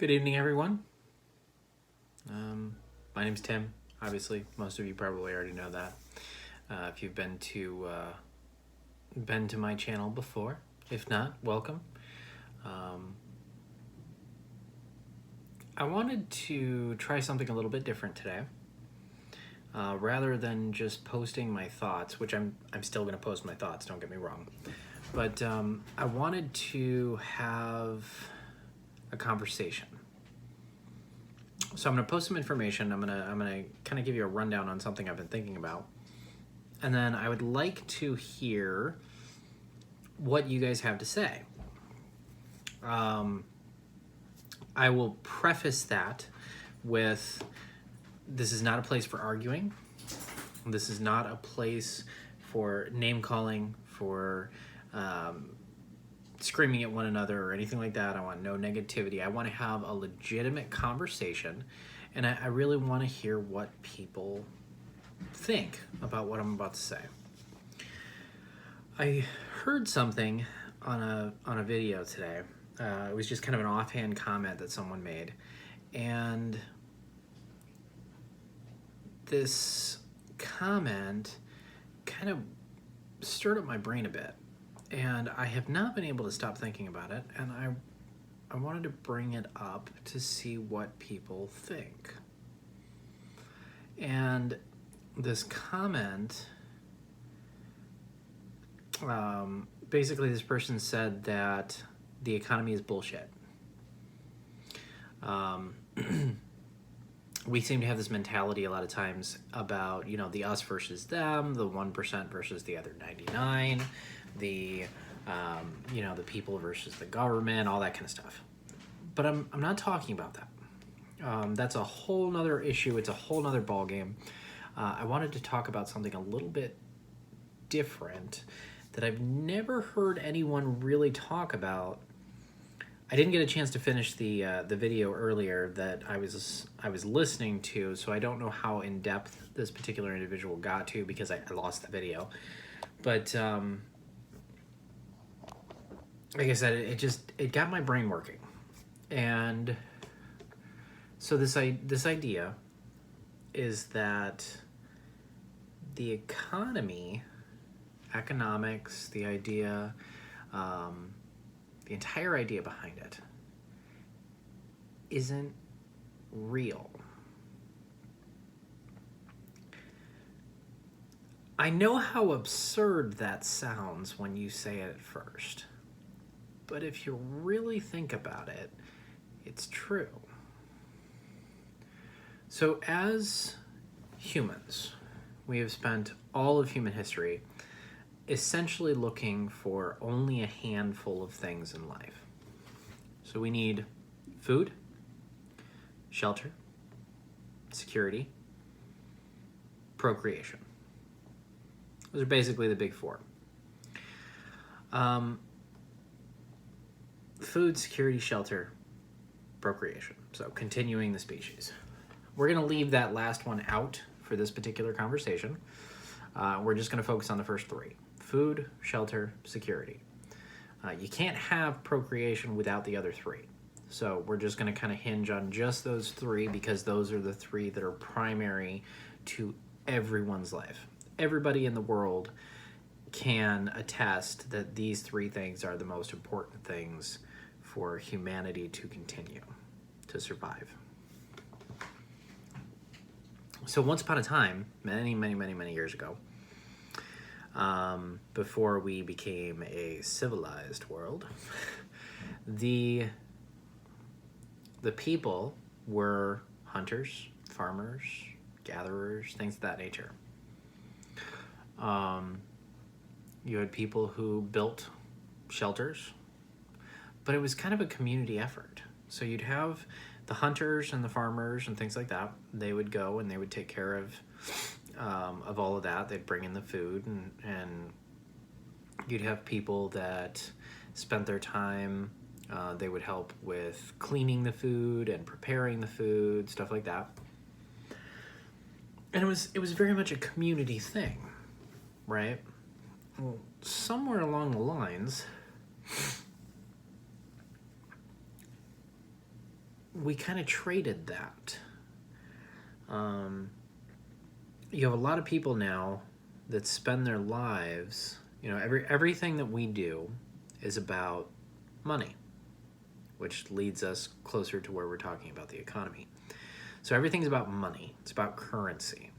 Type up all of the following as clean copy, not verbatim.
Good evening, everyone. My name's Tim. Obviously, most of you probably already know that. If you've been to my channel before, if not, welcome. I wanted to try something a little bit different today. Rather than just posting my thoughts, which I'm still going to post my thoughts. Don't get me wrong, but I wanted to have a conversation. So I'm going to post some information. I'm gonna kind of give you a rundown on something I've been thinking about, and then I would like to hear what you guys have to say. I will preface that with, this is not a place for arguing. This is not a place for name calling, for screaming at one another or anything like that. I want no negativity. I want to have a legitimate conversation, and I really want to hear what people think about what I'm about to say. I heard something on a video today. It was just kind of an offhand comment that someone made, and this comment kind of stirred up my brain a bit, and I have not been able to stop thinking about it, and I wanted to bring it up to see what people think. And this comment, basically this person said that the economy is bullshit. We seem to have this mentality a lot of times about, the us versus them, the 1% versus the other 99, the people versus the government, all that kind of stuff. But I'm not talking about that. That's a whole nother issue. It's a whole nother ballgame. I wanted to talk about something a little bit different that I've never heard anyone really talk about. I didn't get a chance to finish the video earlier that I was listening to, so I don't know how in depth this particular individual got to because I lost the video. But like I said, it got my brain working, and so this idea is that the economics, the idea. The entire idea behind it isn't real. I know how absurd that sounds when you say it at first, but if you really think about it, it's true. So as humans, we have spent all of human history essentially looking for only a handful of things in life. So we need food, shelter, security, procreation. Those are basically the big four. Food, security, shelter, procreation. So continuing the species. We're going to leave that last one out for this particular conversation. We're just going to focus on the first three. Food, shelter, security. You can't have procreation without the other three. So we're just going to kind of hinge on just those three because those are the three that are primary to everyone's life. Everybody in the world can attest that these three things are the most important things for humanity to continue, to survive. So once upon a time, many, many, many, many years ago, before we became a civilized world, the people were hunters, farmers, gatherers, things of that nature. You had people who built shelters, but it was kind of a community effort. So you'd have the hunters and the farmers and things like that. They would go and they would take care of all of that. They'd bring in the food, and you'd have people that spent their time, they would help with cleaning the food and preparing the food, stuff like that. And it was very much a community thing, right? Well, somewhere along the lines, we kind of traded that. You have a lot of people now that spend their lives, everything that we do is about money, which leads us closer to where we're talking about the economy. So everything's about money. It's about currency.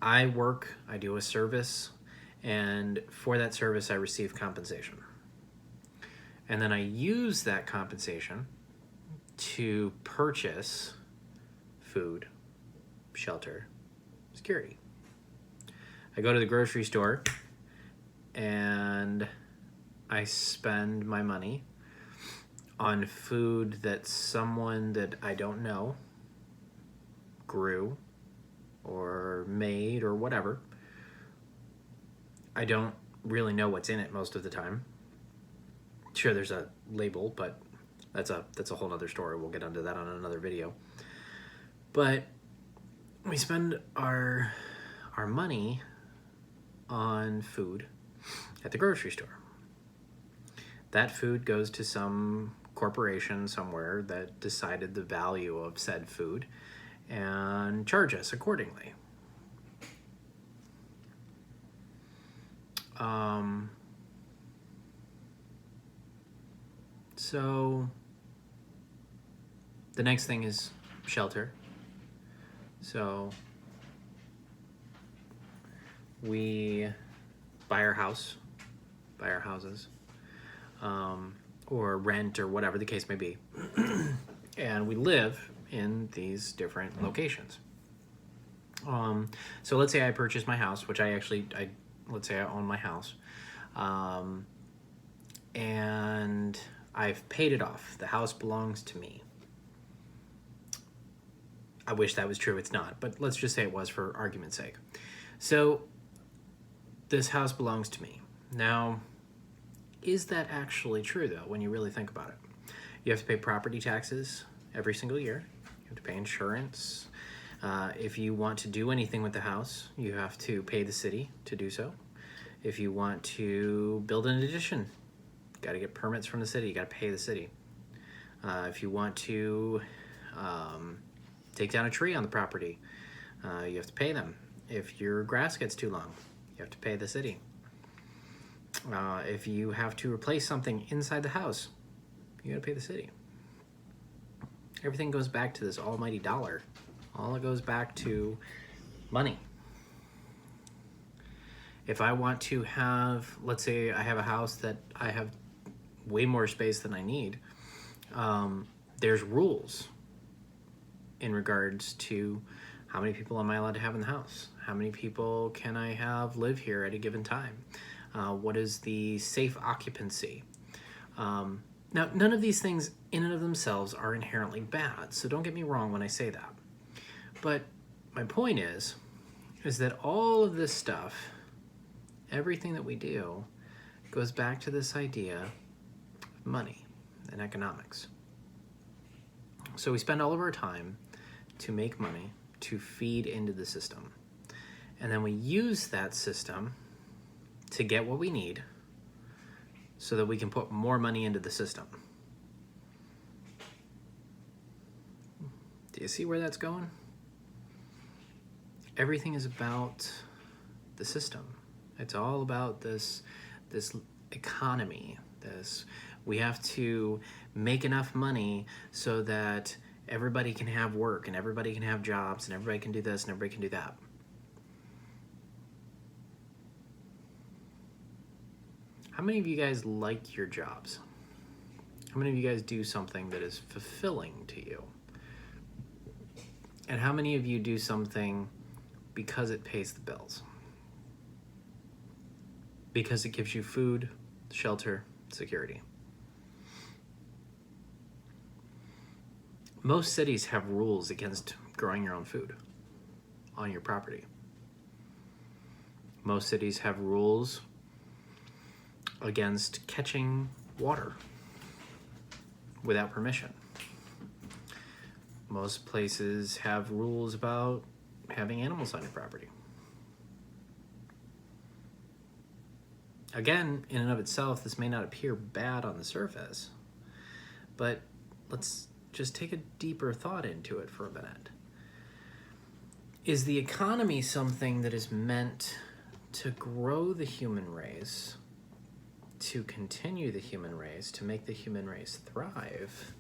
I work, I do a service, and for that service I receive compensation. And then I use that compensation to purchase food, shelter, security. I go to the grocery store and I spend my money on food that someone that I don't know grew or made or whatever. I don't really know what's in it most of the time. Sure, there's a label, but that's a whole other story. We'll get into that on another video. But we spend our money on food at the grocery store. That food goes to some corporation somewhere that decided the value of said food and charge us accordingly. So the next thing is shelter. So we buy our houses, or rent or whatever the case may be. And we live in these different locations. So let's say I purchase my house, which let's say I own my house. And I've paid it off. The house belongs to me. I wish that was true. It's not, but let's just say it was for argument's sake. So this house belongs to me. Now, is that actually true though, when you really think about it? You have to pay property taxes every single year. You have to pay insurance. If you want to do anything with the house, you have to pay the city to do so. If you want to build an addition, you got to get permits from the city. You got to pay the city. If you want to take down a tree on the property, you have to pay them. If your grass gets too long, you have to pay the city. If you have to replace something inside the house, you got to pay the city. Everything goes back to this almighty dollar. All it goes back to money. If I want to have, let's say I have a house that I have way more space than I need, there's rules in regards to how many people am I allowed to have in the house? How many people can I have live here at a given time? What is the safe occupancy? Now, none of these things in and of themselves are inherently bad, so don't get me wrong when I say that. But my point is that all of this stuff, everything that we do, goes back to this idea of money and economics. So we spend all of our time to make money, to feed into the system. And then we use that system to get what we need so that we can put more money into the system. Do you see where that's going? Everything is about the system. It's all about this economy. We have to make enough money so that everybody can have work and everybody can have jobs and everybody can do this and everybody can do that. How many of you guys like your jobs? How many of you guys do something that is fulfilling to you? And how many of you do something because it pays the bills? Because it gives you food, shelter, security. Most cities have rules against growing your own food on your property. Most cities have rules against catching water without permission. Most places have rules about having animals on your property. Again, in and of itself, this may not appear bad on the surface, but let's just take a deeper thought into it for a minute. Is the economy something that is meant to grow the human race, to continue the human race, to make the human race thrive?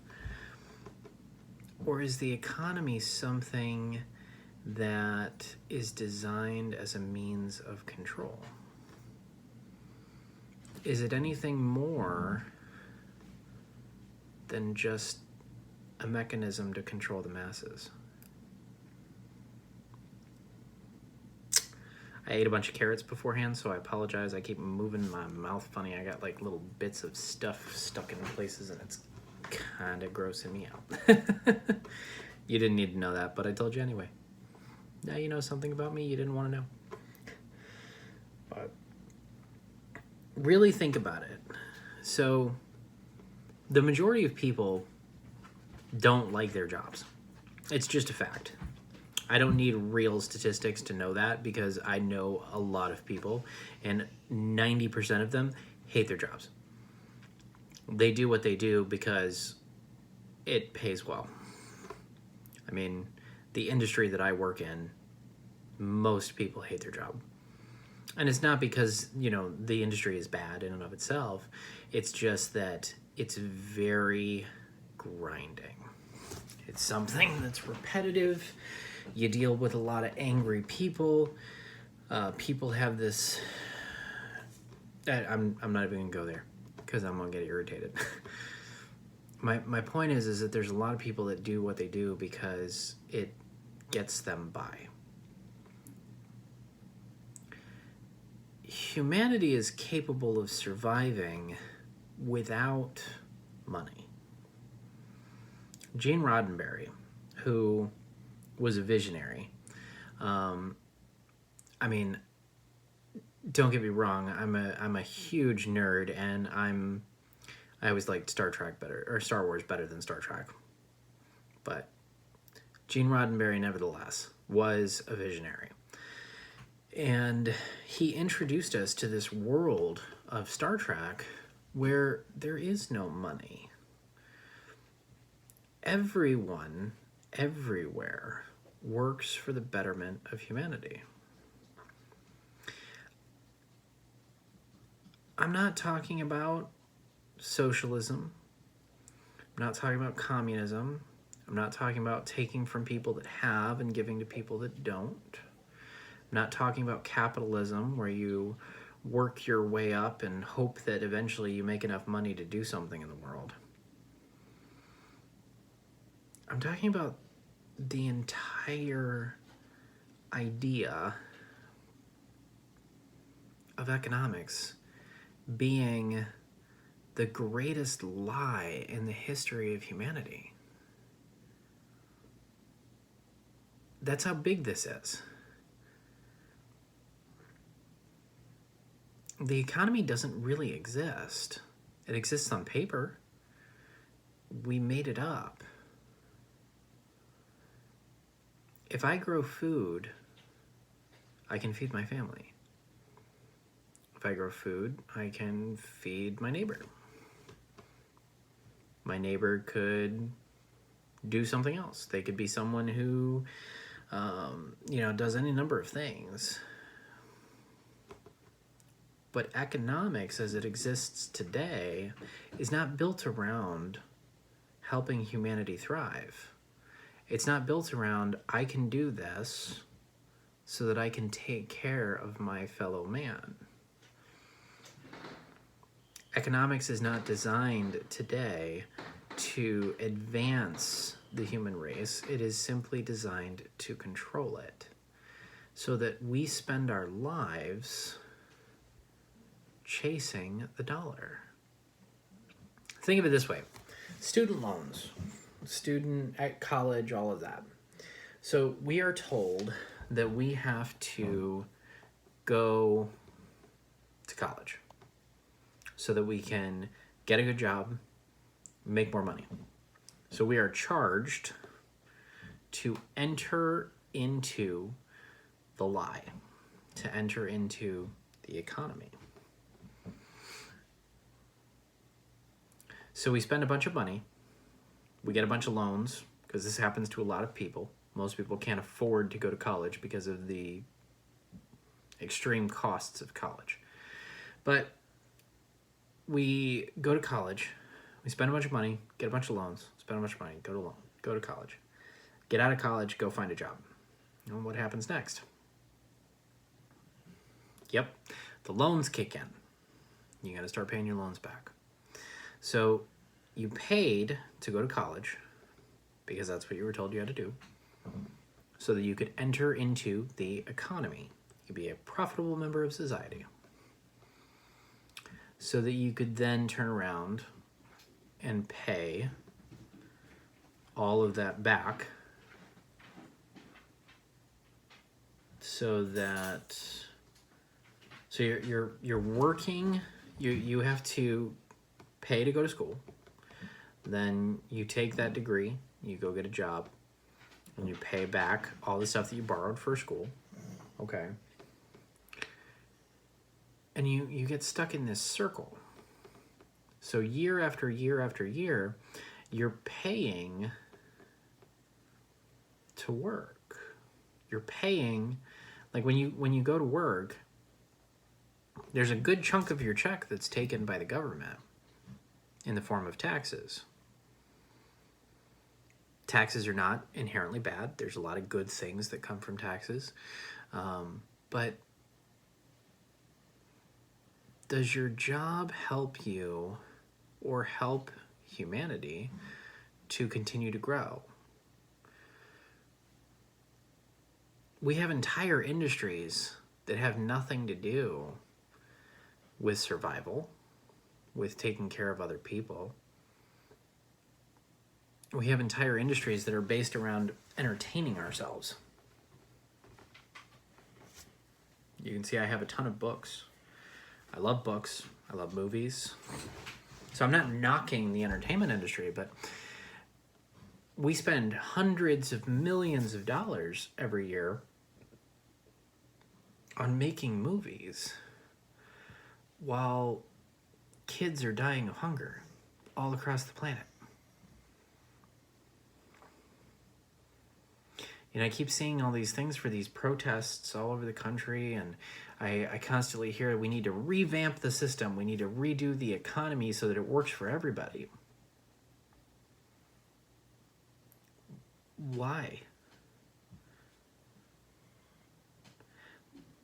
Or is the economy something that is designed as a means of control? Is it anything more than just a mechanism to control the masses? I ate a bunch of carrots beforehand, so I apologize. I keep moving my mouth funny. I got like little bits of stuff stuck in places, and it's kind of grossing me out. You didn't need to know that, but I told you anyway. Now you know something about me you didn't want to know. But really think about it. So the majority of people don't like their jobs. It's just a fact. I don't need real statistics to know that, because I know a lot of people, and 90% of them hate their jobs. They do what they do because it pays well. I mean, the industry that I work in, most people hate their job. And it's not because, the industry is bad in and of itself. It's just that it's very grinding. It's something that's repetitive. You deal with a lot of angry people. People have this... I'm not even going to go there, because I'm going to get irritated. My point is that there's a lot of people that do what they do because it gets them by. Humanity is capable of surviving without money. Gene Roddenberry, who was a visionary, don't get me wrong, I'm a huge nerd, and I always liked Star Wars better than Star Trek. But Gene Roddenberry, nevertheless, was a visionary. And he introduced us to this world of Star Trek where there is no money. Everyone, everywhere, works for the betterment of humanity. I'm not talking about socialism. I'm not talking about communism. I'm not talking about taking from people that have and giving to people that don't. I'm not talking about capitalism, where you work your way up and hope that eventually you make enough money to do something in the world. I'm talking about the entire idea of economics being the greatest lie in the history of humanity. That's how big this is. The economy doesn't really exist. It exists on paper. We made it up. If I grow food, I can feed my family. If I grow food, I can feed my neighbor. My neighbor could do something else. They could be someone who, does any number of things. But economics, as it exists today, is not built around helping humanity thrive. It's not built around, I can do this so that I can take care of my fellow man. Economics is not designed today to advance the human race. It is simply designed to control it, so that we spend our lives chasing the dollar. Think of it this way. Student loans, student at college, all of that. So we are told that we have to go to college so that we can get a good job, make more money. So we are charged to enter into the lie, to enter into the economy. So we spend a bunch of money We get a bunch of loans, because this happens to a lot of people. Most people can't afford to go to college because of the extreme costs of college. But we go to college, we spend a bunch of money, get a bunch of loans, spend a bunch of money, go to college. Get out of college, go find a job. And what happens next? Yep, the loans kick in. You got to start paying your loans back. So you paid to go to college because that's what you were told you had to do, so that you could enter into the economy. You could be a profitable member of society. So that you could then turn around and pay all of that back, so you're working, you have to pay to go to school, then you take that degree, you go get a job, and you pay back all the stuff that you borrowed for school. Okay. And you get stuck in this circle. So year after year after year, you're paying to work. You're paying, like when you go to work, there's a good chunk of your check that's taken by the government in the form of taxes. Taxes are not inherently bad. There's a lot of good things that come from taxes. But does your job help you or help humanity to continue to grow? We have entire industries that have nothing to do with survival, with taking care of other people. We have entire industries that are based around entertaining ourselves. You can see I have a ton of books. I love books. I love movies. So I'm not knocking the entertainment industry, but we spend hundreds of millions of dollars every year on making movies while kids are dying of hunger all across the planet. I keep seeing all these things for these protests all over the country, and I constantly hear we need to revamp the system. We need to redo the economy so that it works for everybody. Why?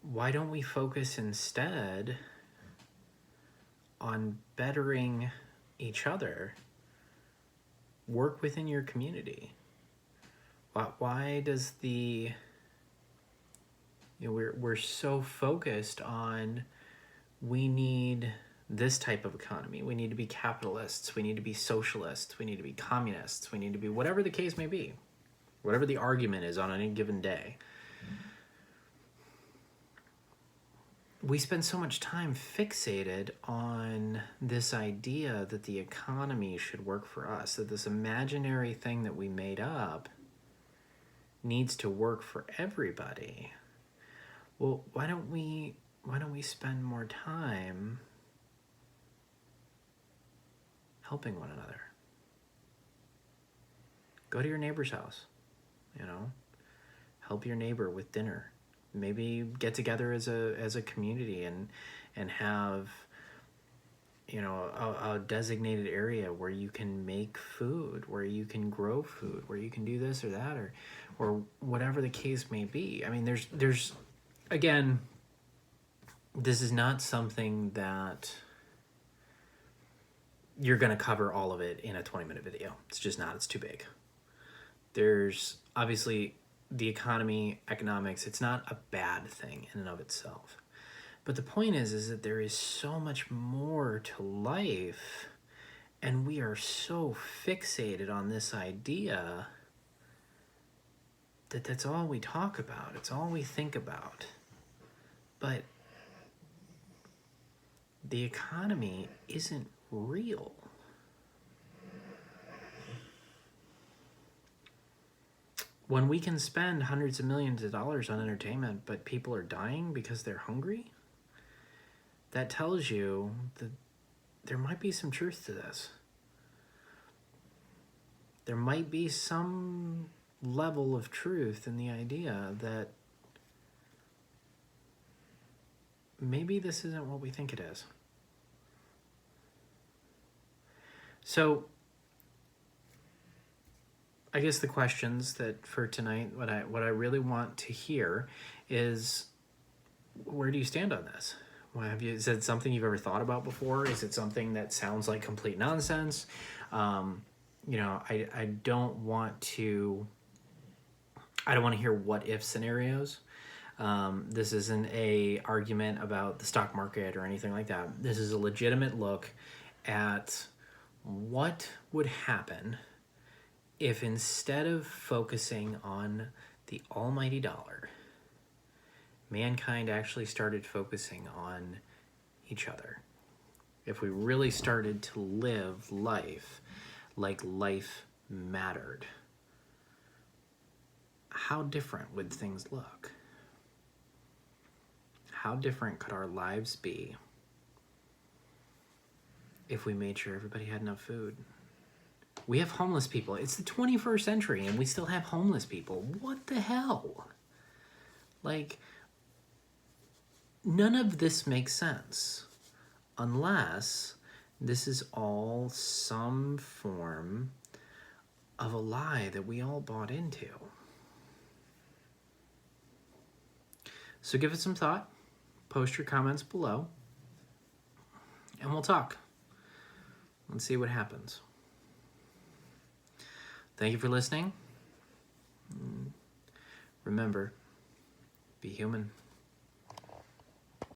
Why don't we focus instead on bettering each other? Work within your community. Why does we're so focused on, we need this type of economy, we need to be capitalists, we need to be socialists, we need to be communists, we need to be whatever the case may be, whatever the argument is on any given day. We spend so much time fixated on this idea that the economy should work for us, that this imaginary thing that we made up needs to work for everybody. Well, why don't we spend more time helping one another? Go to your neighbor's house, help your neighbor with dinner. Maybe get together as a community and have a designated area where you can make food, where you can grow food, where you can do this or that, or whatever the case may be. I mean, there's again, this is not something that you're going to cover all of it in a 20-minute video. It's just not. It's too big. There's obviously the economy, economics. It's not a bad thing in and of itself. But the point is that there is so much more to life, and we are so fixated on this idea that that's all we talk about. It's all we think about. But the economy isn't real. When we can spend hundreds of millions of dollars on entertainment, but people are dying because they're hungry, that tells you that there might be some truth to this. there might be some level of truth in the idea that maybe this isn't what we think it is. So I guess the questions that for tonight, what I really want to hear is, where do you stand on this? Is it something you've ever thought about before? Is it something that sounds like complete nonsense? I don't want to hear what if scenarios. This isn't a argument about the stock market or anything like that. This is a legitimate look at what would happen if, instead of focusing on the almighty dollar, mankind actually started focusing on each other. If we really started to live life like life mattered, how different would things look? How different could our lives be if we made sure everybody had enough food? We have homeless people. It's the 21st century and we still have homeless people. What the hell? Like, none of this makes sense unless this is all some form of a lie that we all bought into. So give it some thought. Post your comments below and we'll talk. Let's see what happens. Thank you for listening. Remember, be human.